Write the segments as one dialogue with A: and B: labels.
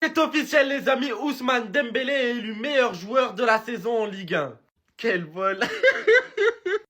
A: C'est officiel les amis, Ousmane Dembélé est élu meilleur joueur de la saison en Ligue 1. Quel vol.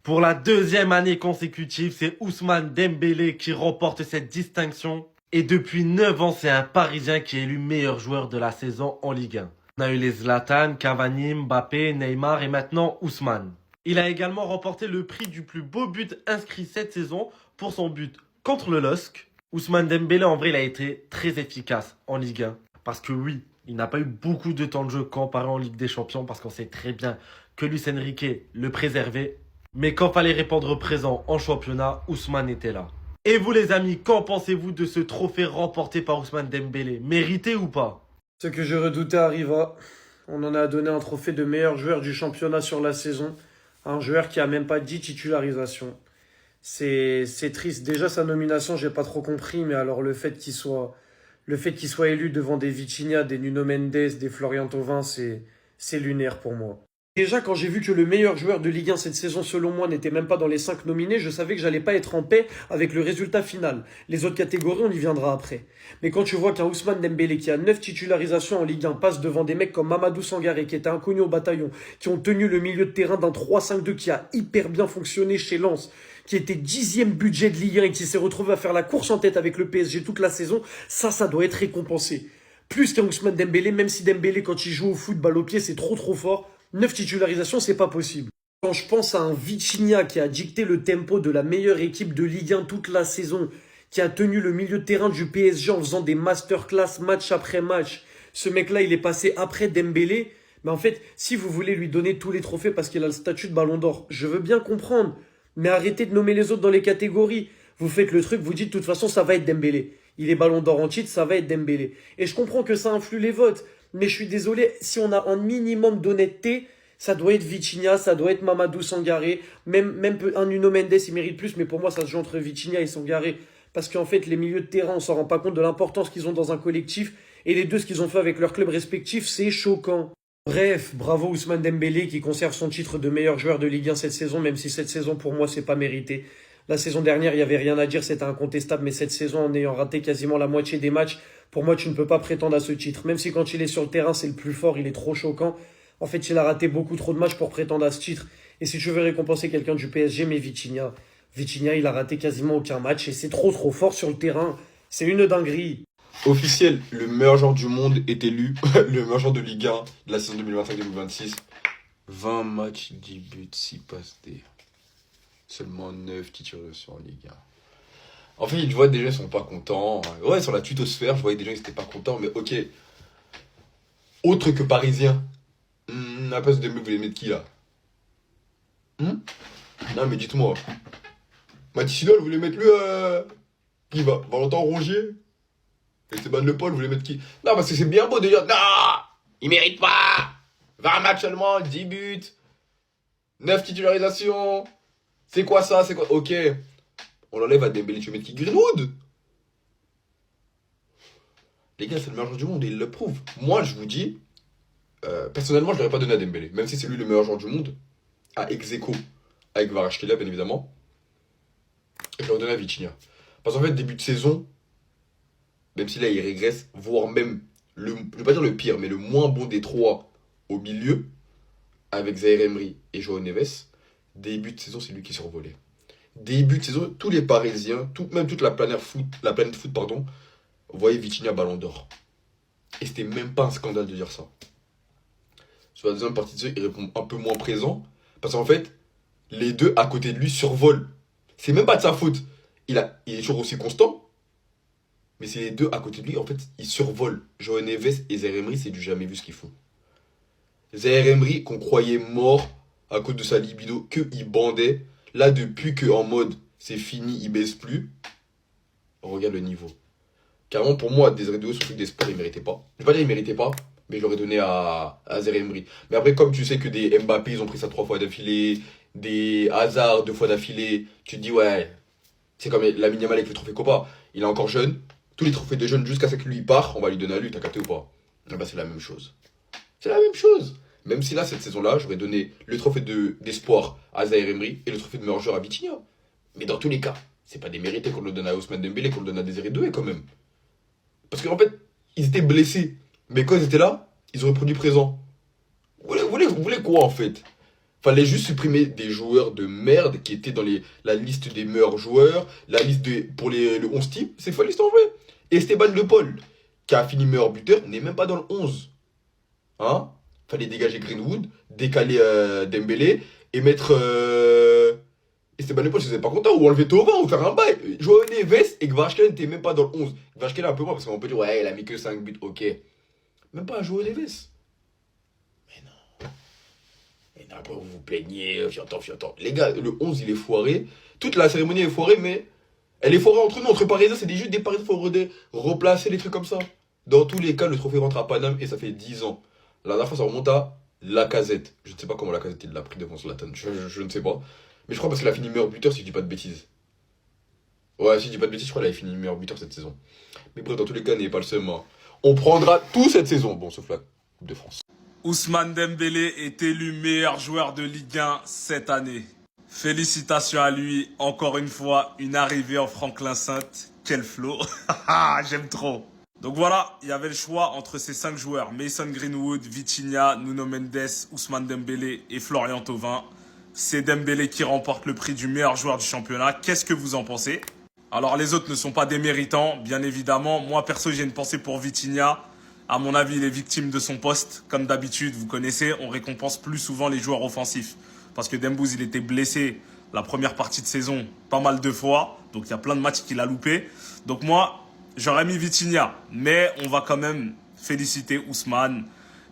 A: Pour la deuxième année consécutive, c'est Ousmane Dembélé qui remporte cette distinction. Et depuis 9 ans, c'est un Parisien qui est élu meilleur joueur de la saison en Ligue 1. On a eu les Zlatan, Cavani, Mbappé, Neymar et maintenant Ousmane. Il a également remporté le prix du plus beau but inscrit cette saison pour son but contre le LOSC. Ousmane Dembélé, en vrai, il a été très efficace en Ligue 1. Parce que oui, il n'a pas eu beaucoup de temps de jeu comparé en Ligue des Champions parce qu'on sait très bien que Luis Enrique le préservait. Mais quand fallait répondre présent en championnat, Ousmane était là. Et vous les amis, qu'en pensez-vous de ce trophée remporté par Ousmane Dembélé? Mérité ou pas?
B: Ce que je redoutais arriva. On en a donné un trophée de meilleur joueur du championnat sur la saison. Un joueur qui a même pas 10 titularisations. C'est triste. Déjà, sa nomination, j'ai pas trop compris, mais alors le fait qu'il soit élu devant des Vitinha, des Nuno Mendes, des Florian Thauvin, c'est lunaire pour moi. Déjà, quand j'ai vu que le meilleur joueur de Ligue 1 cette saison, selon moi, n'était même pas dans les 5 nominés, je savais que j'allais pas être en paix avec le résultat final. Les autres catégories, on y viendra après. Mais quand tu vois qu'un Ousmane Dembélé qui a 9 titularisations en Ligue 1 passe devant des mecs comme Mamadou Sangaré, qui était inconnu au bataillon, qui ont tenu le milieu de terrain d'un 3-5-2 qui a hyper bien fonctionné chez Lens, qui était 10e budget de Ligue 1 et qui s'est retrouvé à faire la course en tête avec le PSG toute la saison, ça doit être récompensé. Plus qu'un Ousmane Dembélé, même si Dembélé, quand il joue au foot, balle au pied, c'est trop fort. 9 titularisations, c'est pas possible. Quand je pense à un Vitinha qui a dicté le tempo de la meilleure équipe de Ligue 1 toute la saison, qui a tenu le milieu de terrain du PSG en faisant des masterclass match après match, ce mec-là, il est passé après Dembélé. Mais en fait, si vous voulez lui donner tous les trophées parce qu'il a le statut de Ballon d'Or, je veux bien comprendre. Mais arrêtez de nommer les autres dans les catégories. Vous faites le truc, vous dites de toute façon, ça va être Dembélé. Il est Ballon d'Or en titre, ça va être Dembélé. Et je comprends que ça influe les votes. Mais je suis désolé, si on a un minimum d'honnêteté, ça doit être Vitinha, ça doit être Mamadou Sangaré, même un Nuno Mendes, il mérite plus, mais pour moi, ça se joue entre Vitinha et Sangaré. Parce qu'en fait, les milieux de terrain, on s'en rend pas compte de l'importance qu'ils ont dans un collectif. Et les deux, ce qu'ils ont fait avec leurs clubs respectifs, c'est choquant. Bref, bravo Ousmane Dembélé qui conserve son titre de meilleur joueur de Ligue 1 cette saison, même si cette saison, pour moi, c'est pas mérité. La saison dernière, il n'y avait rien à dire, c'était incontestable, mais cette saison, en ayant raté quasiment la moitié des matchs, pour moi, tu ne peux pas prétendre à ce titre. Même si quand il est sur le terrain, c'est le plus fort, il est trop choquant. En fait, il a raté beaucoup trop de matchs pour prétendre à ce titre. Et si tu veux récompenser quelqu'un du PSG, mais Vitinha. Vitinha, il a raté quasiment aucun match et c'est trop fort sur le terrain. C'est une dinguerie.
C: Officiel, le meilleur joueur du monde est élu, le meilleur joueur de Ligue 1 de la saison 2025-2026. 20 matchs, 10 buts, 6 passes D. Seulement 9 titulations en Ligue 1. En fait, je vois des gens ils sont pas contents. Ouais, sur la tutosphère, je voyais des gens ils étaient pas contents, mais ok. Autre que parisien, à la place de me, vous voulez mettre qui là? Non, mais dites-moi. Mathis Hidal, vous voulez mettre le. Qui va? Valentin Rongier? Esteban Le Paul, vous voulez mettre qui? Non, parce que c'est bien beau de dire. Non! Il mérite pas! 20 matchs seulement, 10 buts, 9 titularisations. C'est quoi ça? C'est quoi? Ok. On l'enlève à Dembélé, tu veux mettre qui? Greenwood? Les gars, c'est le meilleur joueur du monde et il le prouve. Moi, je vous dis, personnellement, je ne l'aurais pas donné à Dembélé. Même si c'est lui le meilleur joueur du monde, à ex-aequo avec Kvaratskhelia, bien évidemment. Et je l'aurais donné à Vitinha. Parce qu'en fait, début de saison, même si là, il régresse, voire même, je ne vais pas dire le pire, mais le moins bon des trois au milieu, avec Zaïre Emery et João Neves, début de saison, c'est lui qui survolait. Début de saison, tous les Parisiens, même toute la planète foot, pardon, voyaient Vitinha Ballon d'Or. Et c'était même pas un scandale de dire ça. Sur la deuxième partie de jeu, il répond un peu moins présent. Parce qu'en fait, les deux à côté de lui survolent. C'est même pas de sa faute. Il est toujours aussi constant. Mais c'est les deux à côté de lui, en fait, ils survolent. João Neves et Zaïre Emery, c'est du jamais vu ce qu'ils font. Zaïre Emery, qu'on croyait mort à cause de sa libido, qu'il bandait. Là, depuis qu'en mode c'est fini, il baisse plus. On regarde le niveau. Carrément, pour moi, Désiré Doué, sur le truc des sports, il méritait pas. Je vais pas dire qu'il méritait pas, mais je l'aurais donné à Zaïre Emery. Mais après, comme tu sais que des Mbappé, ils ont pris ça 3 fois d'affilée, des Hazard 2 fois d'affilée, tu te dis, ouais, c'est comme Lamine Yamal avec le trophée Copa. Il est encore jeune. Tous les trophées de jeunes, jusqu'à ce que lui part, on va lui donner à lui, t'as capté ou pas? Ah bah, c'est la même chose. C'est la même chose. Même si là, cette saison-là, j'aurais donné le trophée d'espoir à Zaïre Emery et le trophée de meilleur joueur à Vitinha. Mais dans tous les cas, c'est pas démérité qu'on le donne à Ousmane Dembélé, qu'on le donne à Désiré Doué quand même. Parce qu'en fait, ils étaient blessés. Mais quand ils étaient là, ils ont répondu présent. Vous voulez quoi en fait? Fallait juste supprimer des joueurs de merde qui étaient dans la liste des meilleurs joueurs, la liste pour le 11 type. C'est faux liste en vrai. Esteban Le Paul, qui a fini meilleur buteur, n'est même pas dans le 11. Hein? Fallait dégager Greenwood, décaler Dembélé et mettre Esteban Le Paul si vous n'êtes pas content, ou enlever Thauvin ou faire un bail. Joao Neves et Kvaratskhelia n'étaient même pas dans le 11. Kvaratskhelia un peu moins parce qu'on peut dire ouais, il a mis que 5 buts, ok. Même pas Joao Neves. Et après, vous vous plaignez, fiantant. Les gars, le 11, il est foiré. Toute la cérémonie est foirée, mais elle est foirée entre nous, entre Parisiens. C'est juste des Parisiens, il faut replacer les trucs comme ça. Dans tous les cas, le trophée rentre à Paname et ça fait 10 ans. La dernière fois, ça remonte à Lacazette. Je ne sais pas comment Lacazette il l'a pris devant Zlatan. Je ne sais pas. Mais je crois parce qu'il a fini meilleur buteur, si je dis pas de bêtises. Ouais, si je dis pas de bêtises, je crois qu'il a fini meilleur buteur cette saison. Mais bref, dans tous les cas, n'ayez pas le seum. Hein. On prendra tout cette saison. Bon, sauf la Coupe de France.
D: Ousmane Dembélé est élu meilleur joueur de Ligue 1 cette année. Félicitations à lui, encore une fois, une arrivée en Franklin Sainte. Quel flow. J'aime trop. Donc voilà, il y avait le choix entre ces 5 joueurs. Mason Greenwood, Vitinha, Nuno Mendes, Ousmane Dembélé et Florian Thauvin. C'est Dembélé qui remporte le prix du meilleur joueur du championnat. Qu'est-ce que vous en pensez? Alors les autres ne sont pas des méritants, bien évidemment. Moi perso, j'ai une pensée pour Vitinha. À mon avis, il est victime de son poste. Comme d'habitude, vous connaissez, on récompense plus souvent les joueurs offensifs. Parce que Dembouz, il était blessé la première partie de saison pas mal de fois. Donc, il y a plein de matchs qu'il a loupé. Donc, moi, j'aurais mis Vitinha. Mais on va quand même féliciter Ousmane.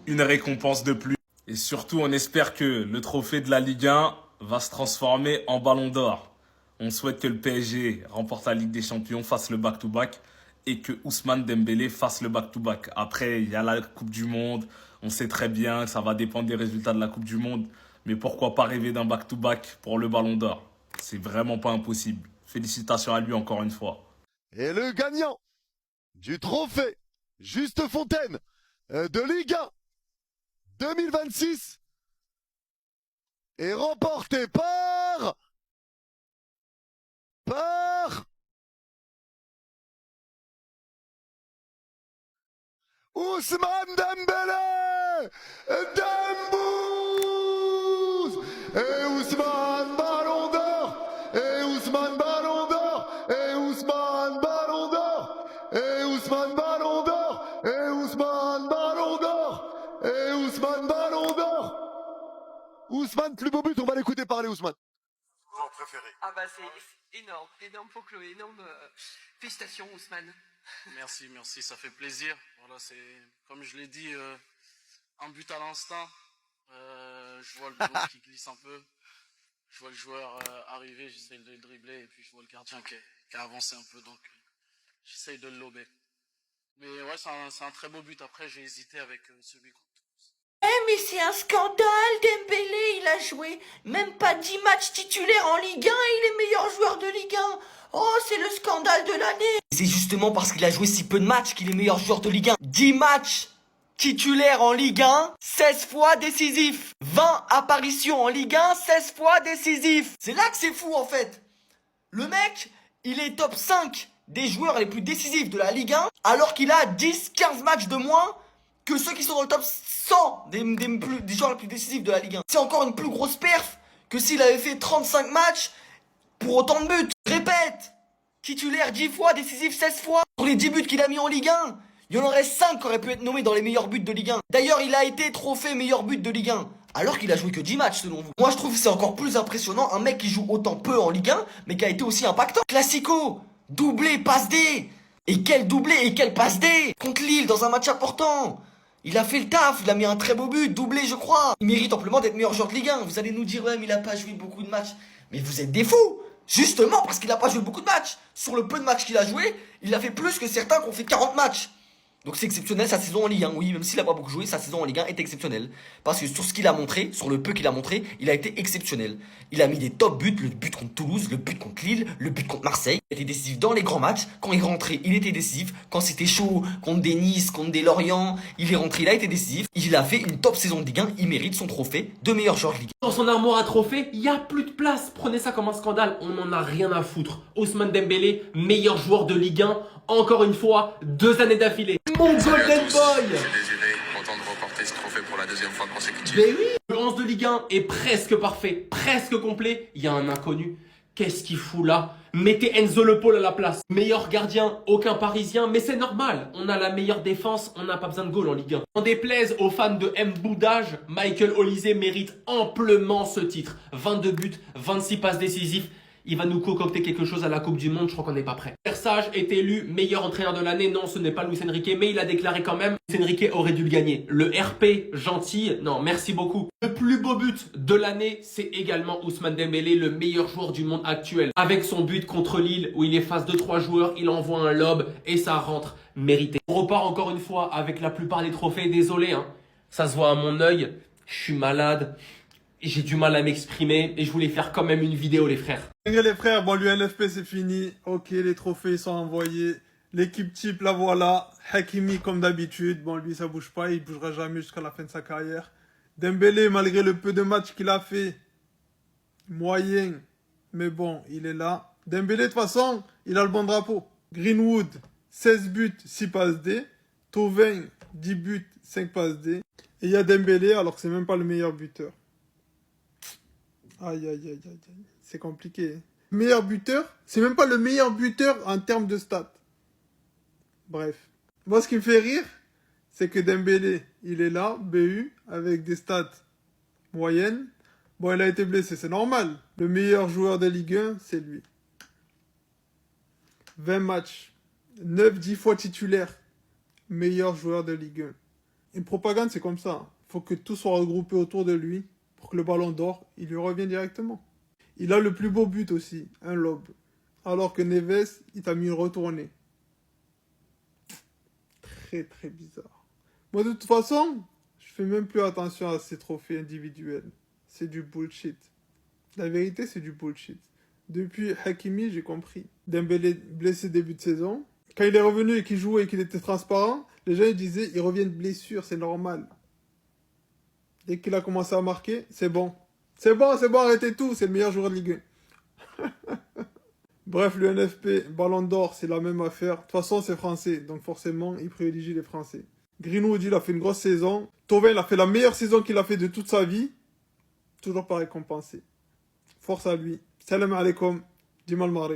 D: Une récompense de plus. Et surtout, on espère que le trophée de la Ligue 1 va se transformer en ballon d'or. On souhaite que le PSG remporte la Ligue des Champions, fasse le back-to-back. Et que Ousmane Dembélé fasse le back-to-back. Après, il y a la Coupe du Monde. On sait très bien que ça va dépendre des résultats de la Coupe du Monde. Mais pourquoi pas rêver d'un back-to-back pour le Ballon d'Or? C'est vraiment pas impossible. Félicitations à lui encore une fois.
E: Et le gagnant du trophée Juste Fontaine de Ligue 1 2026 est remporté par Ousmane Dembélé Dembouz et Ousmane Ballon d'Or et Ousmane Ballon d'Or et Ousmane Ballon d'Or et Ousmane Ballon d'Or et Ousmane Ballon d'Or et Ousmane Ballon d'Or. Ousmane, plus beau but, on va l'écouter parler Ousmane.
F: Joueur préféré.
G: Ah bah c'est énorme pour Chloé, félicitations Ousmane.
H: Merci, ça fait plaisir. Voilà, c'est comme je l'ai dit, un but à l'instinct. Je vois le ballon qui glisse un peu. Je vois le joueur arriver, j'essaye de le dribbler et puis je vois le gardien qui a avancé un peu, donc j'essaye de le lober. Mais ouais, c'est un très beau but. Après, j'ai hésité avec celui contre.
I: Mais c'est un scandale, Dembélé, il a joué même pas 10 matchs titulaires en Ligue 1 et il est meilleur joueur de Ligue 1. Oh, c'est le scandale de l'année. C'est justement parce qu'il a joué si peu de matchs qu'il est meilleur joueur de Ligue 1. 10 matchs titulaires en Ligue 1, 16 fois décisif. 20 apparitions en Ligue 1, 16 fois décisif. C'est là que c'est fou en fait. Le mec, il est top 5 des joueurs les plus décisifs de la Ligue 1 alors qu'il a 10-15 matchs de moins que ceux qui sont dans le top 100 des joueurs les plus décisifs de la Ligue 1. C'est encore une plus grosse perf que s'il avait fait 35 matchs pour autant de buts. Je répète, titulaire 10 fois, décisif 16 fois. Sur les 10 buts qu'il a mis en Ligue 1, il y en aurait 5 qui auraient pu être nommés dans les meilleurs buts de Ligue 1. D'ailleurs, il a été trophée meilleur but de Ligue 1. Alors qu'il a joué que 10 matchs selon vous. Moi je trouve que c'est encore plus impressionnant un mec qui joue autant peu en Ligue 1 mais qui a été aussi impactant. Classico, doublé, passe D. Et quel doublé et quel passe D contre Lille dans un match important. Il a fait le taf, il a mis un très beau but, doublé je crois. Il mérite amplement d'être meilleur joueur de Ligue 1. Vous allez nous dire ouais mais il a pas joué beaucoup de matchs. Mais vous êtes des fous. Justement parce qu'il a pas joué beaucoup de matchs. Sur le peu de matchs qu'il a joué, il a fait plus que certains qui ont fait 40 matchs. Donc c'est exceptionnel sa saison en Ligue 1. Oui, même s'il a pas beaucoup joué, sa saison en Ligue 1 est exceptionnelle. Parce que sur ce qu'il a montré, sur le peu qu'il a montré, il a été exceptionnel. Il a mis des top buts, le but contre Toulouse, le but contre Lille, le but contre Marseille. Il était décisif dans les grands matchs. Quand il rentrait, il était décisif. Quand c'était chaud, contre des Nice, contre des Lorient, il est rentré, il a été décisif. Il a fait une top saison de Ligue 1. Il mérite son trophée de meilleur joueur de Ligue 1.
J: Dans son armoire à trophées, il n'y a plus de place. Prenez ça comme un scandale, on n'en a rien à foutre. Ousmane Dembélé, meilleur joueur de Ligue 1, encore une fois, 2 années d'affilée. mon Golden Boy.
F: Désiré, content de remporter ce trophée pour la deuxième fois consécutive.
J: Mais oui. Le 11 de Ligue 1 est presque parfait, presque complet. Il y a un inconnu. Qu'est-ce qu'il fout là? Mettez Enzo Le Paul à la place. Meilleur gardien, aucun Parisien, mais c'est normal. On a la meilleure défense, on n'a pas besoin de goal en Ligue 1. En déplaise aux fans de M. Boudage, Michael Olysée mérite amplement ce titre. 22 buts, 26 passes décisives. Il va nous concocter quelque chose à la Coupe du Monde, je crois qu'on n'est pas prêt. Sage est élu meilleur entraîneur de l'année. Non, ce n'est pas Luis Enrique, mais il a déclaré quand même Luis Enrique aurait dû le gagner. Le RP, gentil, non, merci beaucoup. Le plus beau but de l'année, c'est également Ousmane Dembélé, le meilleur joueur du monde actuel. Avec son but contre Lille, où il est face de 3 joueurs, il envoie un lob et ça rentre mérité. On repart encore une fois avec la plupart des trophées. Désolé, hein, ça se voit à mon œil, je suis malade. J'ai du mal à m'exprimer et je voulais faire quand même une vidéo, les frères.
K: Les frères, bon, l'UNFP c'est fini. Ok, les trophées sont envoyés. L'équipe type, la voilà. Hakimi comme d'habitude. Bon, lui, ça bouge pas. Il bougera jamais jusqu'à la fin de sa carrière. Dembélé, malgré le peu de matchs qu'il a fait, moyen. Mais bon, il est là. Dembélé, de toute façon, il a le bon drapeau. Greenwood, 16 buts, 6 passes D. Thauvin, 10 buts, 5 passes D. Et il y a Dembélé, alors que c'est même pas le meilleur buteur. Aïe, aïe, aïe, aïe, aïe. C'est compliqué. Meilleur buteur, c'est même pas le meilleur buteur en termes de stats. Bref. Moi, ce qui me fait rire, c'est que Dembélé, il est là, BU, avec des stats moyennes. Bon, il a été blessé, c'est normal. Le meilleur joueur de Ligue 1, c'est lui. 20 matchs. 9-10 fois titulaire. Meilleur joueur de Ligue 1. Une propagande, c'est comme ça. Faut que tout soit regroupé autour de lui. Pour que le ballon d'or, il lui revient directement. Il a le plus beau but aussi, un lob. Alors que Neves, il t'a mis une retournée. Très très bizarre. Moi de toute façon, je fais même plus attention à ces trophées individuels. C'est du bullshit. La vérité, c'est du bullshit. Depuis Hakimi, j'ai compris. Dembélé blessé début de saison. Quand il est revenu et qu'il jouait et qu'il était transparent, les gens ils disaient, il revient de blessure, c'est normal. Dès qu'il a commencé à marquer, c'est bon. C'est bon, arrêtez tout, c'est le meilleur joueur de Ligue 1. Bref, le NFP, Ballon d'Or, c'est la même affaire. De toute façon, c'est français, donc forcément, il privilégie les Français. Greenwood, il a fait une grosse saison. Thauvin, il a fait la meilleure saison qu'il a fait de toute sa vie. Toujours pas récompensé. Force à lui. Salam alaikum. Dimal Maré.